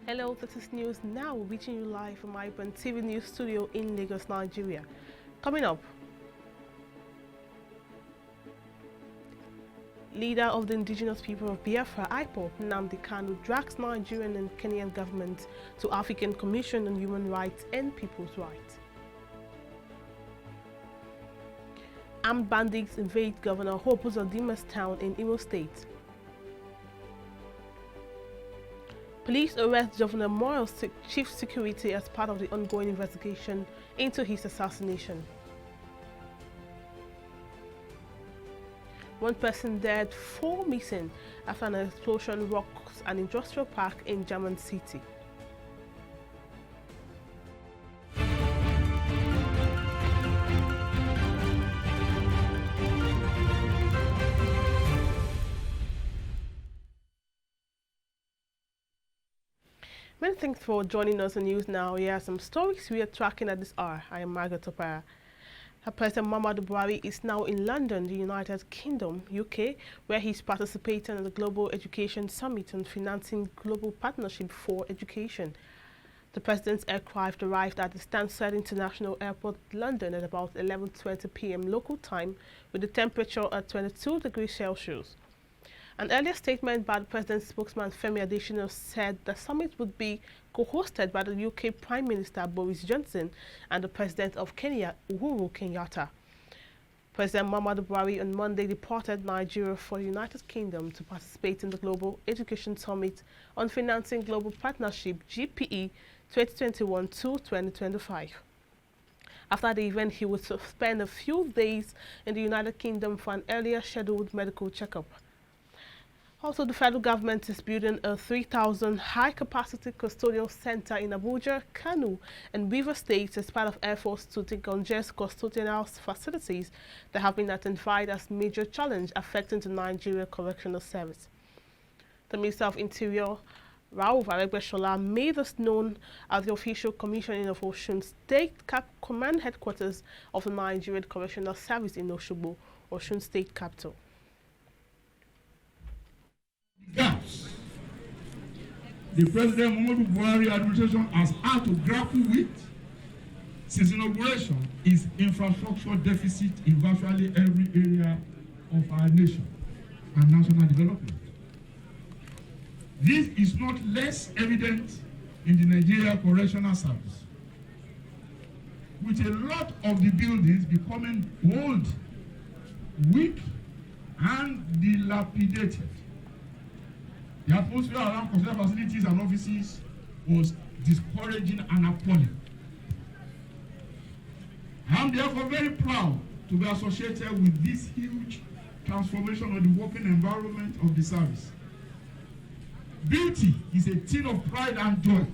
Hello, this is News Now, reaching you live from iBrandTV News Studio in Lagos, Nigeria. Coming up, leader of the indigenous people of Biafra, IPOB, Nnamdi Kanu, drags Nigerian and Kenyan governments to African Commission on Human Rights and People's Rights. Armed bandits invade Governor Hope Uzodinma's town in Imo State. Police arrest Governor Moral's chief security as part of the ongoing investigation into his assassination. One person dead, 4 missing after an explosion rocks an industrial park in German city. Many thanks for joining us on News Now. Here are some stories we are tracking at this hour. I am Margaret Opera. President Muhammadu Buhari is now in London, the United Kingdom, UK, where he is participating in the Global Education Summit on financing global partnership for education. The president's aircraft arrived at the Stansted International Airport, London, at about 11:20 p.m. local time, with the temperature at 22 degrees Celsius. An earlier statement by the president's spokesman Femi Adesina said the summit would be co-hosted by the UK Prime Minister Boris Johnson and the President of Kenya, Uhuru Kenyatta. President Muhammadu Buhari on Monday departed Nigeria for the United Kingdom to participate in the Global Education Summit on Financing Global Partnership GPE 2021-2025. After the event, he would spend a few days in the United Kingdom for an earlier scheduled medical checkup. Also, the federal government is building a 3,000 high-capacity custodial center in ABUJA, Kanu, and Rivers States as part of efforts to decongest custodial facilities that have been identified as major challenge affecting the Nigeria Correctional Service. The Minister of Interior, Rauf Aregbesola, made this known at the official commissioning of Osun State Command Headquarters of the Nigerian Correctional Service in Osogbo, Osun State Capital. Gaps the President Muhammadu Buhari administration has had to grapple with since inauguration is infrastructure deficit in virtually every area of our nation and national development. This is not less evident in the Nigeria Correctional Service, with a lot of the buildings becoming old, weak, and dilapidated. The atmosphere around custodial facilities and offices was discouraging and appalling. I am therefore very proud to be associated with this huge transformation of the working environment of the service. Beauty is a thing of pride and joy.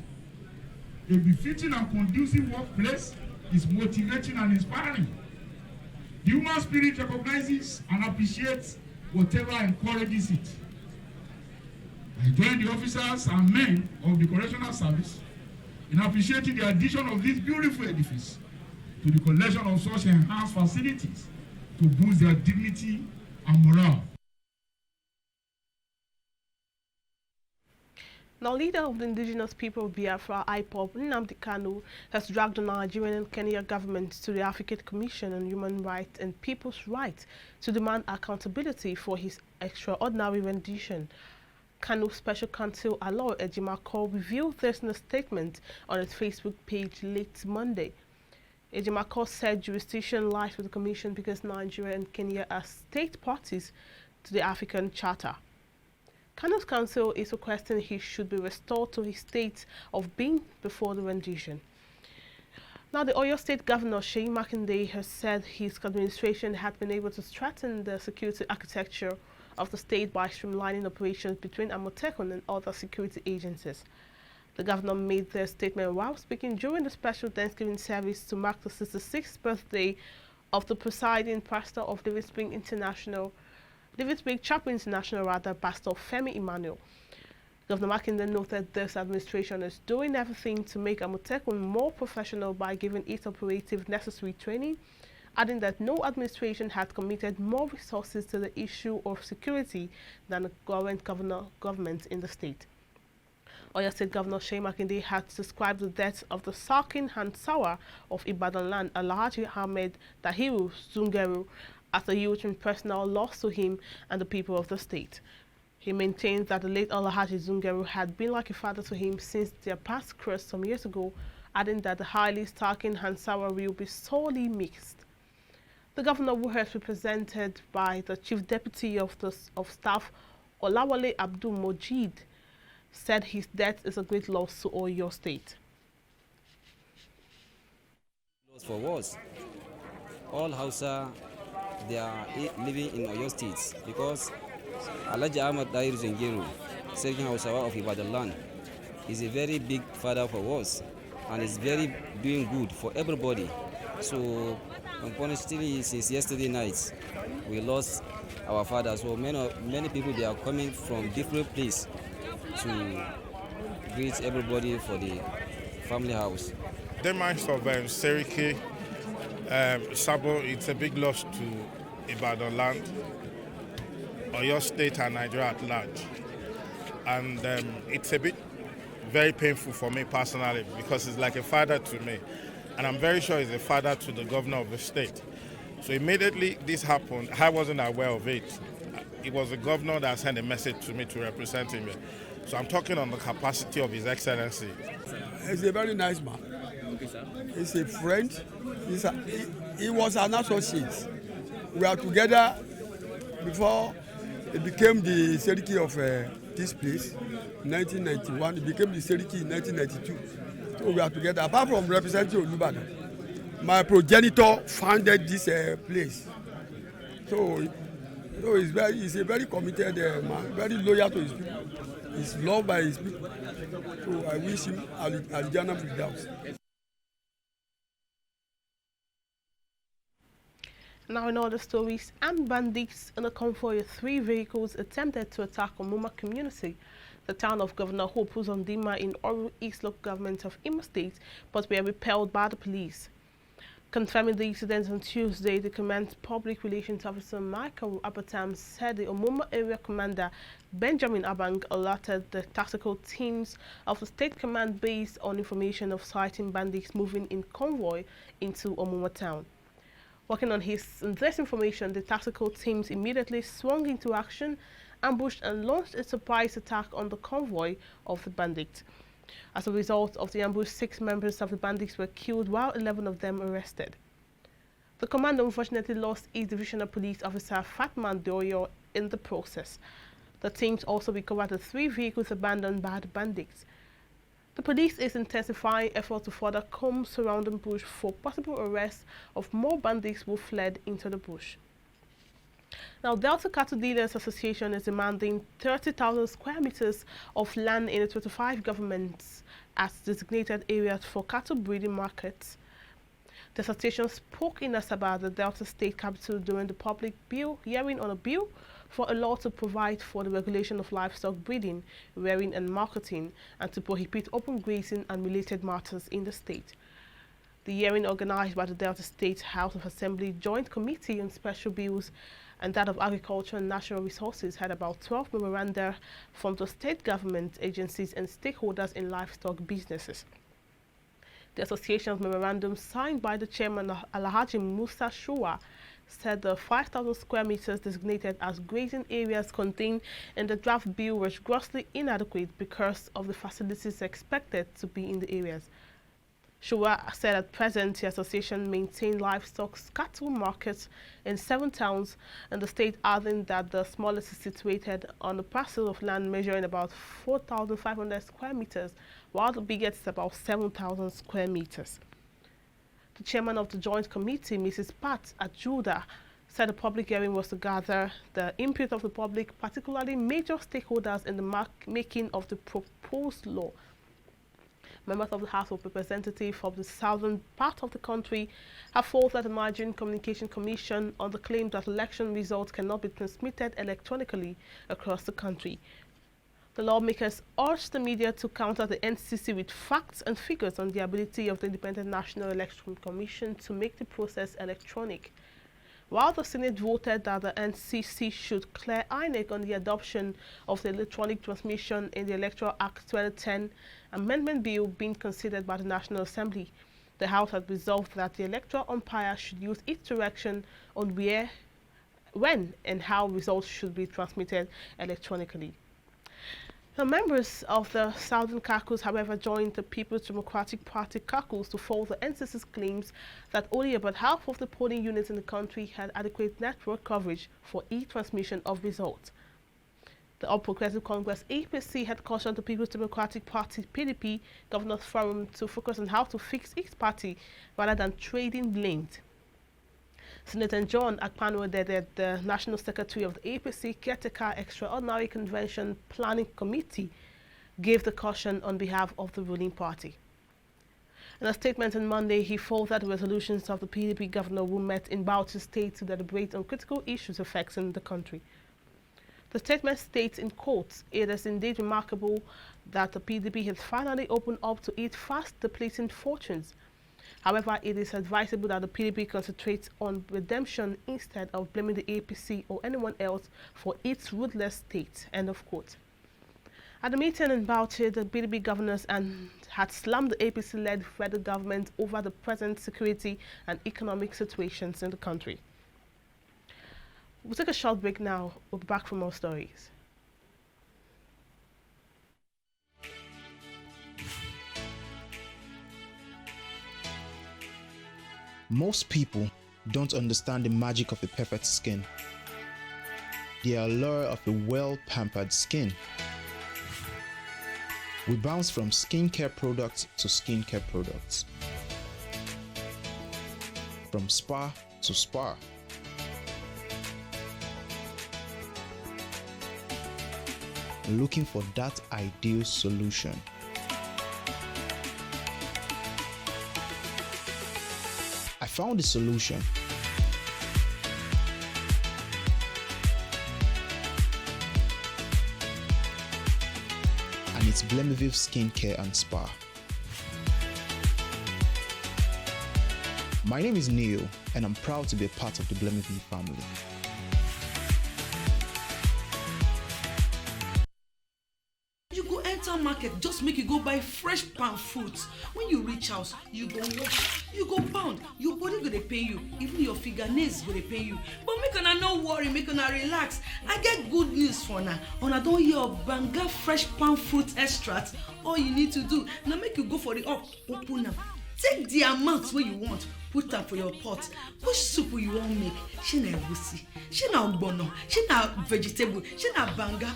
A befitting and conducive workplace is motivating and inspiring. The human spirit recognizes and appreciates whatever encourages it. I join the officers and men of the Correctional Service in appreciating the addition of this beautiful edifice to the collection of such enhanced facilities to boost their dignity and morale. Now, leader of the indigenous people of Biafra, IPOB, Nnamdi Kanu, has dragged the Nigerian and Kenyan governments to the African Commission on Human Rights and People's Rights to demand accountability for his extraordinary rendition. Kanu's special counsel Aloy Ejimako revealed this in a statement on his Facebook page late Monday. Ejimako said jurisdiction lies with the Commission because Nigeria and Kenya are state parties to the African Charter. Kanu's counsel is requesting he should be restored to his state of being before the rendition. Now, the Oyo State Governor, MAKINDE, has said his administration had been able to strengthen the security architecture of the state by streamlining operations between AMOTEKUN and other security agencies. The governor made their statement while speaking during the special Thanksgiving service to mark the 66th birthday of the presiding pastor of Living Spring Chapel International, Pastor Femi Emmanuel. Governor Makinde noted this administration is doing everything to make AMOTEKUN more professional by giving its operative necessary training, adding that no administration had committed more resources to the issue of security than the current government in the state. Oyo State Governor MAKINDE had described the death of the SARKIN HAUSAWA of IBADANLAND, Alhaji AHMED Tahiru Zungeru, as a huge and personal loss to him and the people of the state. He maintains that the late Alhaji Zungeru had been like a father to him since their paths crossed some years ago, adding that the highly SARKIN HAUSAWA will be sorely missed. The governor, who was represented by the Chief Deputy of Staff, Olawale Abdul Mojid, said his death is a great loss to Oyo State. Loss for wars. All Hausa, they are living in Oyo State because Alhaji Ahmad Zungeru, Sarkin Hausawa of IBADANLAND, is a very big father for us and is very doing good for everybody. So unfortunately, since yesterday night, we lost our father. So many people, they are coming from different places to greet everybody for the family house. The demise of Seriki Sabo, it's a big loss to IBADANLAND, Oyo State and Nigeria at large. And it's a bit very painful for me personally because it's like a father to me. And I'm very sure he's a father to the governor of the state. So immediately this happened, I wasn't aware of it. It was the governor that sent a message to me to represent him. So I'm talking on the capacity of His Excellency. He's a very nice man. Okay, sir. He's a friend. He was an associate. We are together before he became the Seriki of this place in 1991. He became the Seriki in 1992. So we are together. Apart from representing OLUBADAN, my progenitor founded this place. So he's a very committed man, very loyal to his people. He's loved by his people. So I wish him Aljana Firdaus. Now in other stories, armed bandits in a convoy of 3 vehicles attempted to attack OMUMA community, the town of Governor Hope Uzodinma in Oru East local government of Imo State, but were repelled by the police. Confirming the incident on Tuesday, the command's public relations officer Michael Abatam said the OMUMA area commander Benjamin Abang alerted the tactical teams of the state command based on information of sighting bandits moving in convoy into OMUMA town. Working on this information, the tactical teams immediately swung into action, ambushed and launched a surprise attack on the convoy of the bandits. As a result of the ambush, 6 members of the bandits were killed while 11 of them arrested. The commander unfortunately lost his divisional police officer Fatman Doyo in the process. The teams also recovered the 3 vehicles abandoned by the bandits. The police is intensifying efforts to further comb surrounding bush for possible arrest of more bandits who fled into the bush. Now, Delta Cattle Dealers Association is demanding 30,000 square meters of land in the 25 governments as designated areas for cattle breeding markets. The association spoke in Asaba, the Delta State capital, during the public hearing on a bill for a law to provide for the regulation of livestock breeding, rearing and marketing, and to prohibit open grazing and related matters in the state. The hearing, organized by the Delta State House of Assembly Joint Committee on Special Bills and that of Agriculture and Natural Resources, had about 12 memoranda from the state government, agencies and stakeholders in livestock businesses. The association's memorandum, signed by the chairman Alhaji Musa Shua, said the 5,000 square meters designated as grazing areas contained in the draft bill was grossly inadequate because of the facilities expected to be in the areas. Shua said at present the association maintains livestock cattle markets in 7 towns in the state, adding that the smallest is situated on a parcel of land measuring about 4,500 square meters, while the biggest is about 7,000 square meters. The chairman of the Joint Committee, Mrs. Pat Ajuda, said the public hearing was to gather the input of the public, particularly major stakeholders in the making of the proposed law. Members of the House of Representatives of the southern part of the country have faulted the Nigerian Communication Commission on the claim that election results cannot be transmitted electronically across the country. The lawmakers urged the media to counter the NCC with facts and figures on the ability of the Independent National Election Commission to make the process electronic. while the Senate voted that the NCC should clear INEC on the adoption of the Electronic Transmission in the Electoral Act 2010 amendment bill being considered by the National Assembly. The House had resolved that the electoral umpire should use its direction on where, when, and how results should be transmitted electronically. The members of the Southern Caucus, however, joined the People's Democratic Party caucus to foil the NCC's claims that only about half of the polling units in the country had adequate network coverage for e-transmission of results. The All Progressive Congress APC had cautioned the People's Democratic Party PDP Governors Forum to focus on how to fix its party rather than trading blamed. Senator John Akpano-Dede, the National Secretary of the APC Caretaker Extraordinary Convention Planning Committee, gave the caution on behalf of the ruling party. In a statement on Monday, he faulted the resolutions of the PDP governor who met in Bauchi State to deliberate on critical issues affecting the country. The statement states in quotes, "It is indeed remarkable that the PDP has finally opened up to its fast depleting fortunes. However, it is advisable that the PDP concentrates on redemption instead of blaming the APC or anyone else for its ruthless state." End of quote. At the meeting in Bauchi, the PDP governors had slammed the APC-led federal government over the present security and economic situations in the country. We'll take a short break now. We'll be back for more stories. Most people don't understand the magic of a perfect skin, the allure of a well-pampered skin. We bounce from skincare products to skincare products, from spa to spa. Looking for that ideal solution. I found the solution. And it's Blemiville Skincare and Spa. My name is Neil, and I'm proud to be a part of the Blemiville family. Market just make you go buy fresh palm fruits. When you reach house, you go wash, you go pound, your body go dey pain you, even your fingernails go dey pain you. But make una no worry, make una relax. I get good news for una. Una don hear of Banga fresh palm fruit extract. All you need to do now make you go for the up, open am, take the amount wey you want, put am for your pot. Which soup you wan make? Shey na egusi, shey na ogbono, shey na vegetable, shey na banga.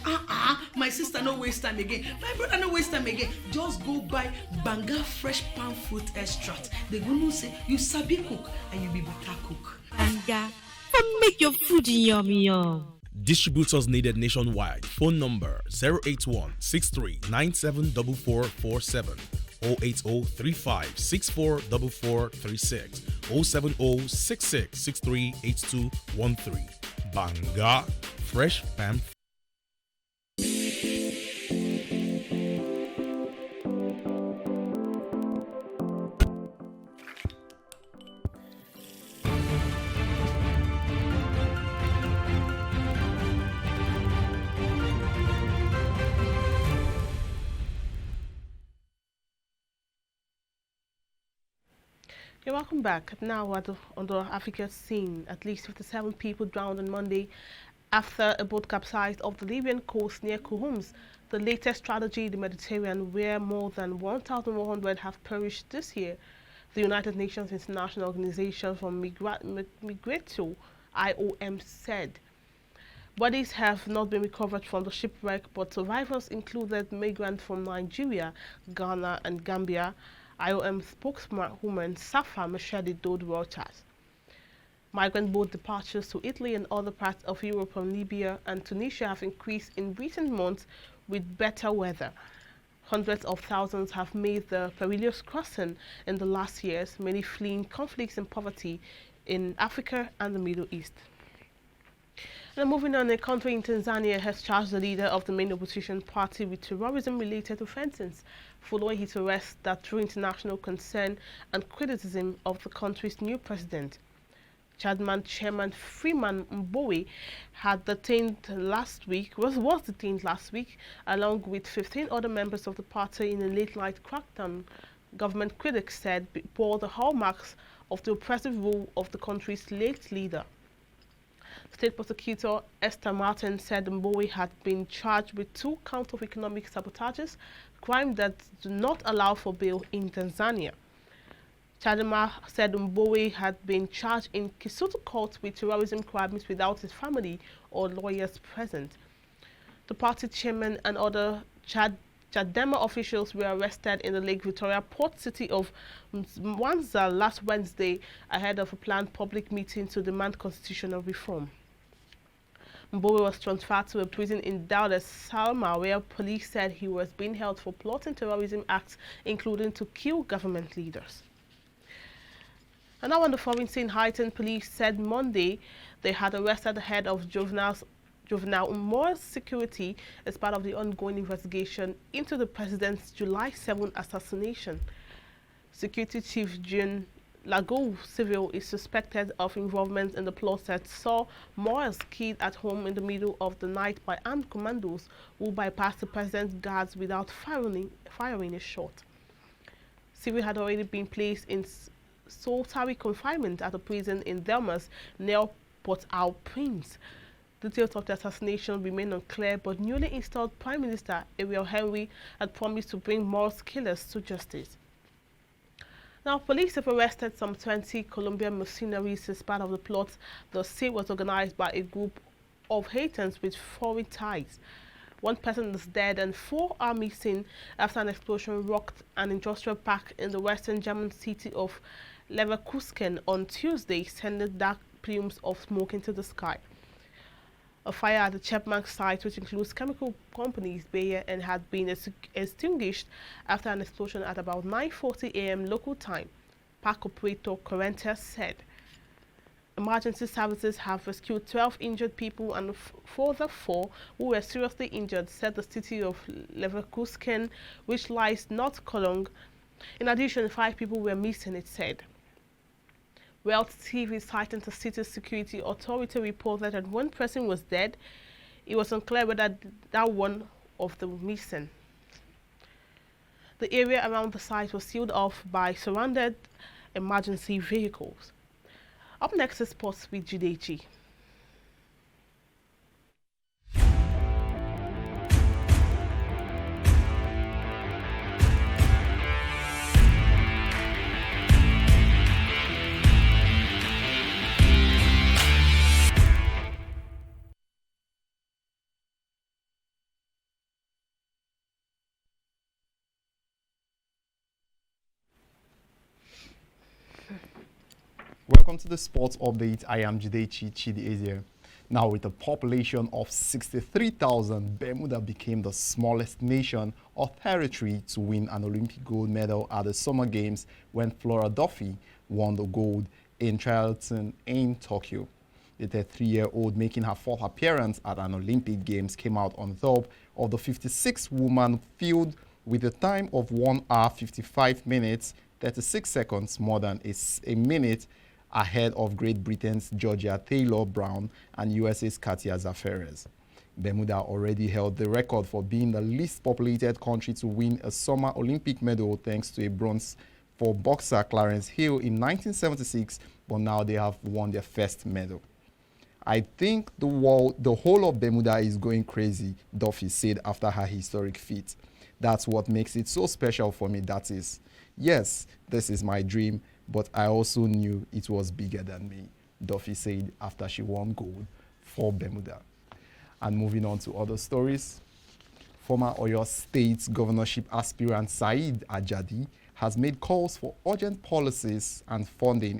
My sister no waste time again, my brother no waste time again. Just go buy Banga fresh palm fruit extract. They go know say you sabi cook and you be better cook. Banga, come make your food yummy yum. Distributors needed nationwide. Phone number 081-6397-4447, 080-3564-4436, 070-6663-8213. Banga Fresh Palm. You're welcome back. Now on the Africa scene, at least 57 people drowned on Monday after a boat capsized off the Libyan coast near Homs, the latest tragedy in the Mediterranean, where more than 1,100 have perished this year. The United Nations International Organization for Migration, IOM, said bodies have not been recovered from the shipwreck, but survivors included migrants from Nigeria, Ghana, and Gambia. IOM spokeswoman Safa Machadi told Reuters. Migrant boat departures to Italy and other parts of Europe from Libya and Tunisia have increased in recent months with better weather. Hundreds of thousands have made the perilous crossing in the last years, many fleeing conflicts and poverty in Africa and the Middle East. Now moving on, a country in Tanzania has charged the leader of the main opposition party with terrorism-related offences following his arrest that drew international concern and criticism of the country's new president. Chadman Chairman Freeman Mbowe was detained last week, along with 15 other members of the party in a late-night crackdown. Government critics said bore the hallmarks of the oppressive rule of the country's late leader. State Prosecutor Esther Martin said Mbowe had been charged with 2 counts of economic sabotages, crime that do not allow for bail in Tanzania. Chadema said Mbowe had been charged in Kisutu court with terrorism crimes without his family or lawyers present. The party chairman and other Chadema officials were arrested in the Lake Victoria port city of Mwanza last Wednesday ahead of a planned public meeting to demand constitutional reform. Mbowe was transferred to a prison in Dar es Salaam, where police said he was being held for plotting terrorism acts, including to kill government leaders. And now on the foreign scene, Haitian police said Monday they had arrested the head of juvenile MOISE'S security as part of the ongoing investigation into the president's July 7 assassination. Security Chief Jean Lago Civil is suspected of involvement in the plot that saw MOISE'S killed at home in the middle of the night by armed commandos who bypassed the president's guards without firing a shot. Civil had already been placed in solitary confinement at a prison in Delmas near Port-au-Prince. Details of the assassination remain unclear, but newly installed Prime Minister Ariel Henry had promised to bring MOISE'S killers to justice. Now, police have arrested some 20 Colombian mercenaries as part of the plot the say was organized by a group of Haitians with foreign ties. 1 person is dead and 4 are missing after an explosion rocked an industrial park in the western German city of Leverkusen on Tuesday, sending dark plumes of smoke into the sky. A fire at the Chapman site, which includes chemical companies Bayer, and had been extinguished after an explosion at about 9:40 a.m. local time, park operator Correntes said. Emergency services have rescued 12 injured people and further 4 who were seriously injured, said the city of Leverkusen, which lies north Cologne. In addition, 5 people were missing, it said. Wealth TV, citing the city's security authority, reported that 1 person was dead. It was unclear whether that one of the missing. The area around the site was sealed off by surrounded emergency vehicles. Up next is sports with Judeji. Welcome to the sports update. I am Judechi Chidi. Now, with a population of 63,000, Bermuda became the smallest nation or territory to win an Olympic gold medal at the Summer Games when Flora Duffy won the gold in triathlon in Tokyo. The 33-year-old, making her 4th appearance at an Olympic Games, came out on top of the 56-woman field with a time of 1 hour 55 minutes 36 seconds more than a minute ahead of Great Britain's Georgia Taylor-Brown and USA's Katia Zaferes. Bermuda already held the record for being the least populated country to win a summer Olympic medal, thanks to a bronze for boxer Clarence Hill in 1976, but now they have won their first medal. I think the whole of Bermuda is going crazy, Duffy said after her historic feat. That's what makes it so special for me, that is. Yes, this is my dream, but I also knew it was bigger than me, Duffy said after she won gold for Bermuda. And moving on to other stories, former Oyo State governorship aspirant Said Ajadi has made calls for urgent policies and funding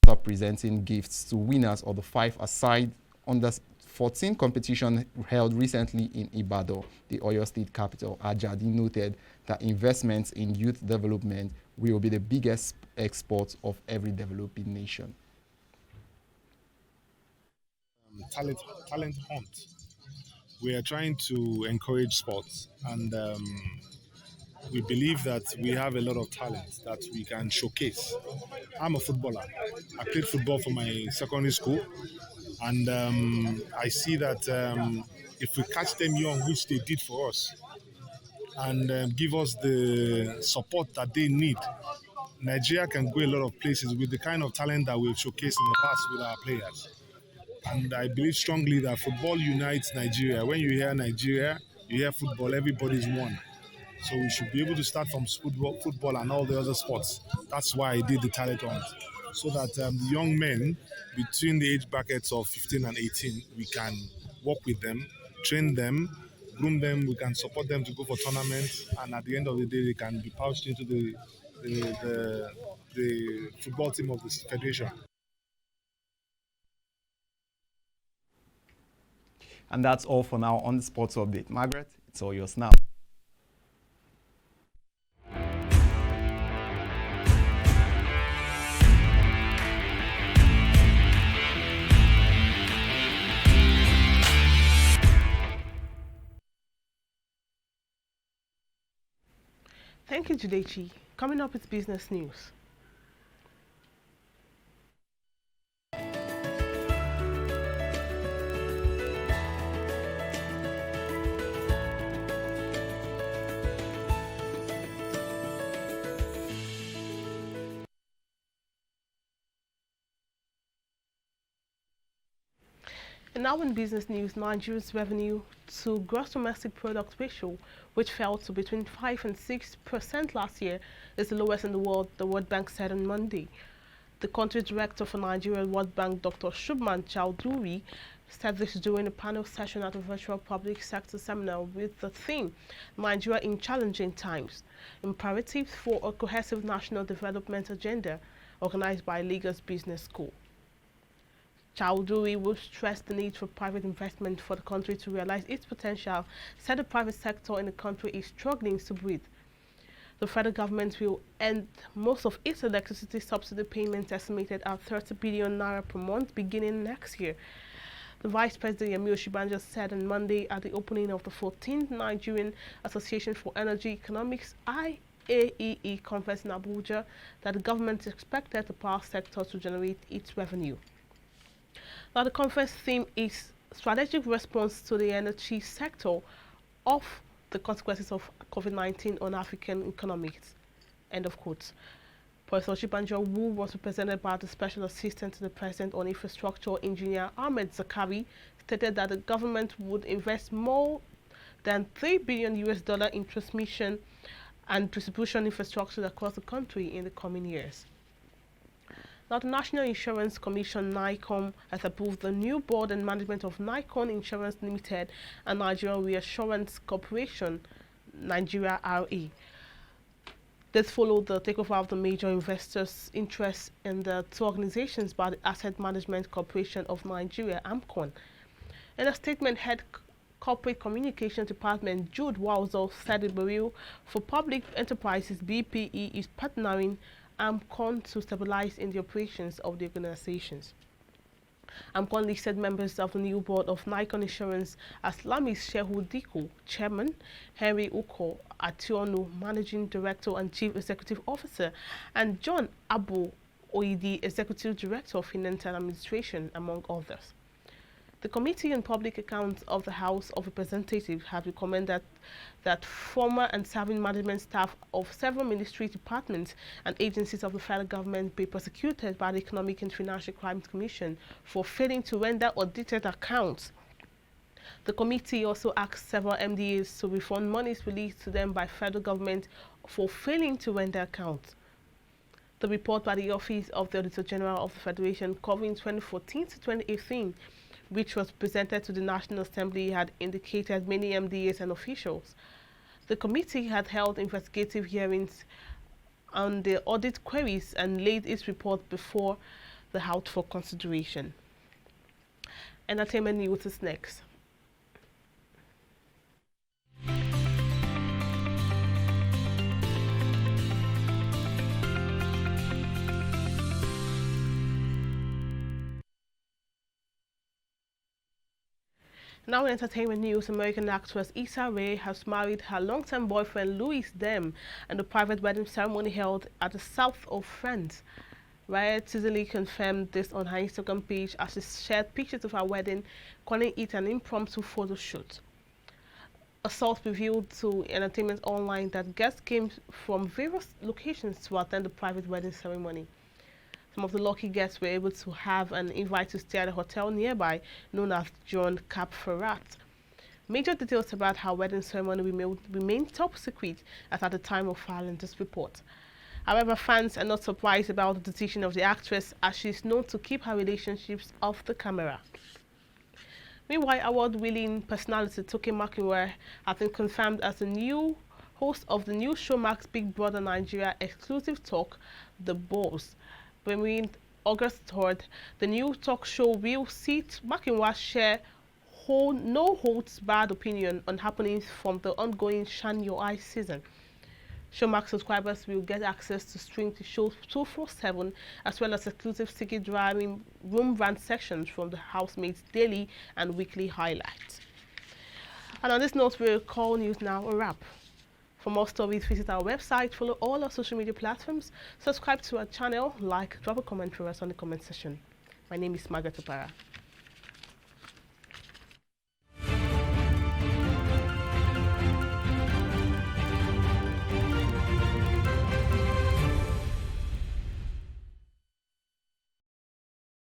after presenting gifts to winners of the 5-a-side under 14 competition held recently in Ibadan, the Oyo State capital. Ajadi noted that investments in youth development will be the biggest export of every developing nation. Talent hunt. We are trying to encourage sports, and We believe that we have a lot of talent that we can showcase. I'm a footballer. I played football for my secondary school, and I see that if we catch them young, which they did for us, and give us the support that they need, Nigeria can go a lot of places with the kind of talent that we've showcased in the past with our players. And I believe strongly that football unites Nigeria. When you hear Nigeria, you hear football, everybody's one. So we should be able to start from football and all the other sports. That's why I did the talent hunt. So that the young men between the age brackets of 15 and 18, we can work with them, train them, groom them, we can support them to go for tournaments, and at the end of the day, they can be pouched into the football team of the federation. And that's all for now on the sports update. Margaret, it's all yours now. Thank you, Judechi. Coming up with business news. And now in business news, Nigeria's revenue to gross domestic product ratio, which fell to between 5 and 6% last year, is the lowest in the world, the World Bank said on Monday. The country director for Nigeria World Bank, Dr. Shubman Chowdhury, said this during a panel session at a virtual public sector seminar with the theme, Nigeria in Challenging Times, Imperatives for a Cohesive National Development Agenda, organized by Lagos Business School. Chowdhury will stress the need for private investment for the country to realize its potential, said the private sector in the country is struggling to breathe. The federal government will end most of its electricity subsidy payments, estimated at 30 billion naira per month, beginning next year. The Vice President Yemi Osinbajo said on Monday at the opening of the 14th Nigerian Association for Energy Economics IAEE conference in Abuja that the government expected the power sector to generate its revenue. Now, the conference theme is strategic response to the energy sector of the consequences of COVID-19 on African economies. End of quote. Professor Osinbajo, who was represented by the Special Assistant to the President on Infrastructure, Engineer AHMED Zakari, stated that the government would invest more than $3 billion in transmission and distribution infrastructure across the country in the coming years. Now, the National Insurance Commission, NICOM, has approved the new board and management of Nikon Insurance Limited and Nigerian Reassurance Corporation, Nigeria RE. This followed the takeover of the major investors' interest in the two organizations by the Asset Management Corporation of Nigeria, AMCON. In a statement, Head Corporate Communication Department Jude Wowzel said the Bureau for Public Enterprises BPE is partnering AMCON to stabilize in the operations of the organizations. AMCON listed members of the new board of Nikon Insurance as Lamis Shehu Diko, Chairman, Henry Uko Ationu, Managing Director and Chief Executive Officer, and John Abu Oidi, Executive Director of Finance and Administration, among others. The Committee on Public Accounts of the House of Representatives have recommended that former and serving management staff of several ministry departments and agencies of the federal government be prosecuted by the Economic and Financial Crimes Commission for failing to render audited accounts. The committee also asked several MDAs to refund monies released to them by federal government for failing to render accounts. The report by the Office of the Auditor General of the Federation covering 2014 to 2018, which was presented to the National Assembly, had indicated many MDAs and officials. The committee had held investigative hearings on the audit queries and laid its report before the House for consideration. Entertainment news is next. Now in entertainment news, American actress Issa Rae has married her longtime boyfriend Louis Dem and the private wedding ceremony held at the south of France. Rae teasingly confirmed this on her Instagram page as she shared pictures of her wedding, calling it an impromptu photo shoot. A source revealed to Entertainment Online that guests came from various locations to attend the private wedding ceremony. Some of the lucky guests were able to have an invite to stay at a hotel nearby known as John Cap Ferrat. Major details about her wedding ceremony remain top secret as at the time of filing this report. However, fans are not surprised about the decision of the actress, as she is known to keep her relationships off the camera. Meanwhile, award-winning personality Toke Makinwa has been confirmed as the new host of the new Showmax Big Brother Nigeria exclusive talk, The Boss. Premiering August 3rd, the new talk show will see Makinwa share no-holds-barred opinion on happenings from the ongoing Shine Your Eyes season. Showmax subscribers will get access to stream the show 24/7, as well as exclusive secret driving room rant sections from the housemates' daily and weekly highlights. And on this note, we'll call news now a wrap. For more stories, visit our website, follow all our social media platforms, subscribe to our channel, drop a comment for us on the comment section. My name is Margaret Opara.